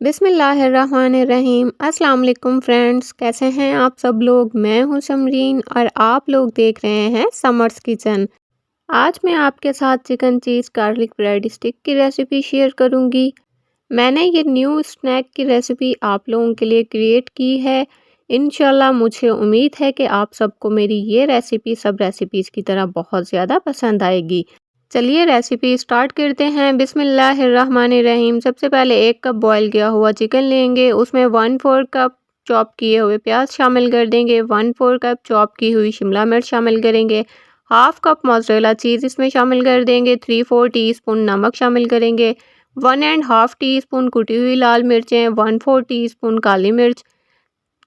बिस्मिल्लाहिर्रहमानिर्रहीम। अस्सलाम वालेकुम फ्रेंड्स, कैसे हैं आप सब लोग। मैं हूं समरीन और आप लोग देख रहे हैं समर्स किचन। आज मैं आपके साथ चिकन चीज़ गार्लिक ब्रेड स्टिक की रेसिपी शेयर करूंगी। मैंने ये न्यू स्नैक की रेसिपी आप लोगों के लिए क्रिएट की है। इंशाल्लाह मुझे उम्मीद है कि आप सबको मेरी ये रेसिपी सब रेसिपीज़ की तरह बहुत ज़्यादा पसंद आएगी। चलिए रेसिपी स्टार्ट करते हैं। बिस्मिल्लाहिर्रहमानिर्रहीम। सबसे पहले 1 कप बॉयल किया हुआ चिकन लेंगे, उसमें 1/4 कप चॉप किए हुए प्याज शामिल कर देंगे, 1/4 कप चॉप की हुई शिमला मिर्च शामिल करेंगे, हाफ कप मोज़रेला चीज़ इसमें शामिल कर देंगे, 3/4 टीस्पून नमक शामिल करेंगे, 1 एंड हाफ टीस्पून कुटी हुई लाल मिर्चें, 1/4 टीस्पून काली मिर्च,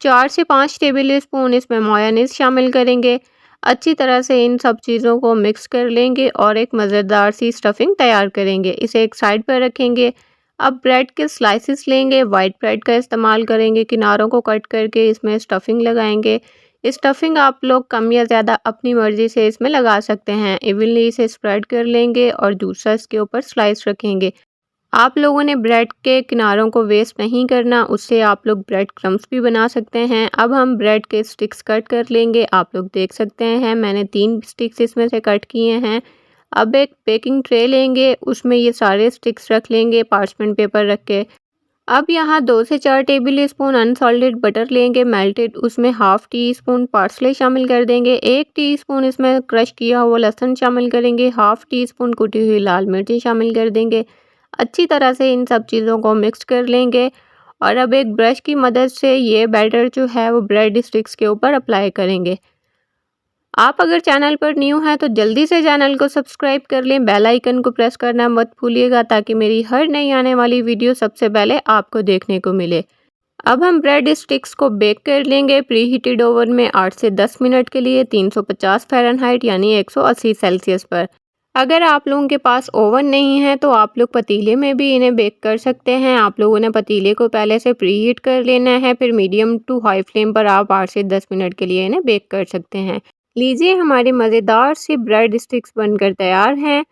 4 से 5 टेबल स्पून इसमें मेयोनेज़ शामिल करेंगे। अच्छी तरह से इन सब चीज़ों को मिक्स कर लेंगे और एक मज़ेदार सी स्टफिंग तैयार करेंगे। इसे एक साइड पर रखेंगे। अब ब्रेड के स्लाइसेस लेंगे, वाइट ब्रेड का इस्तेमाल करेंगे, किनारों को कट करके इसमें स्टफिंग लगाएंगे। स्टफिंग आप लोग कम या ज़्यादा अपनी मर्ज़ी से इसमें लगा सकते हैं। इवनली इसे स्प्रेड कर लेंगे और दूसरा इसके ऊपर स्लाइस रखेंगे। आप लोगों ने ब्रेड के किनारों को वेस्ट नहीं करना, उससे आप लोग ब्रेड क्रम्स भी बना सकते हैं। अब हम ब्रेड के स्टिक्स कट कर लेंगे। आप लोग देख सकते हैं मैंने 3 स्टिक्स इसमें से कट किए हैं। अब एक बेकिंग ट्रे लेंगे, उसमें ये सारे स्टिक्स रख लेंगे पार्चमेंट पेपर रख के। अब यहाँ 2 से 4 टेबल स्पून अनसॉल्टेड बटर लेंगे मेल्टेड, उसमें हाफ टी स्पून पार्सले शामिल कर देंगे, 1 टीस्पून इसमें क्रश किया हुआ लहसुन शामिल करेंगे, हाफ टी स्पून कुटी हुई लाल मिर्ची शामिल कर देंगे। अच्छी तरह से इन सब चीज़ों को मिक्स कर लेंगे और अब एक ब्रश की मदद से ये बैटर जो है वो ब्रेड स्टिक्स के ऊपर अप्लाई करेंगे। आप अगर चैनल पर न्यू हैं तो जल्दी से चैनल को सब्सक्राइब कर लें, बेल आइकन को प्रेस करना मत भूलिएगा ताकि मेरी हर नई आने वाली वीडियो सबसे पहले आपको देखने को मिले। अब हम ब्रेड स्टिक्स को बेक कर लेंगे प्री हीटेड ओवन में 8 से 10 मिनट के लिए 350 फ़ारेनहाइट यानी 180 सेल्सियस पर। अगर आप लोगों के पास ओवन नहीं है तो आप लोग पतीले में भी इन्हें बेक कर सकते हैं। आप लोगों ने पतीले को पहले से प्री हीट कर लेना है, फिर मीडियम टू हाई फ्लेम पर आप 8 से 10 मिनट के लिए इन्हें बेक कर सकते हैं। लीजिए हमारी मज़ेदार सी ब्रेड स्टिक्स बनकर तैयार हैं।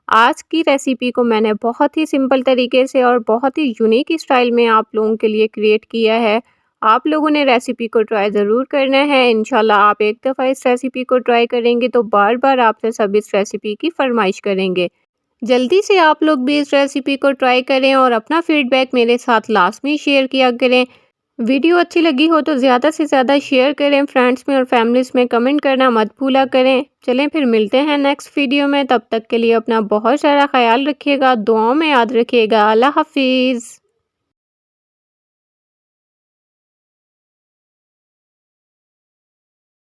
आज की रेसिपी को मैंने बहुत ही सिंपल तरीके से और बहुत ही यूनिक स्टाइल में आप लोगों के लिए क्रिएट किया है। आप लोगों ने रेसिपी को ट्राई ज़रूर करना है। इंशाल्लाह आप एक दफ़ा इस रेसिपी को ट्राई करेंगे तो बार बार आपसे सब इस रेसिपी की फरमाइश करेंगे। जल्दी से आप लोग भी इस रेसिपी को ट्राई करें और अपना फीडबैक मेरे साथ लाजमी शेयर किया करें। वीडियो अच्छी लगी हो तो ज़्यादा से ज़्यादा शेयर करें, फ्रेंड्स में और फैमिलीज़ में कमेंट करना मत भूला करें। चलें फिर मिलते हैं नेक्स्ट वीडियो में, तब तक के लिए अपना बहुत सारा ख्याल रखिएगा, दुआओं में याद रखिएगा। अल्लाह हाफिज़।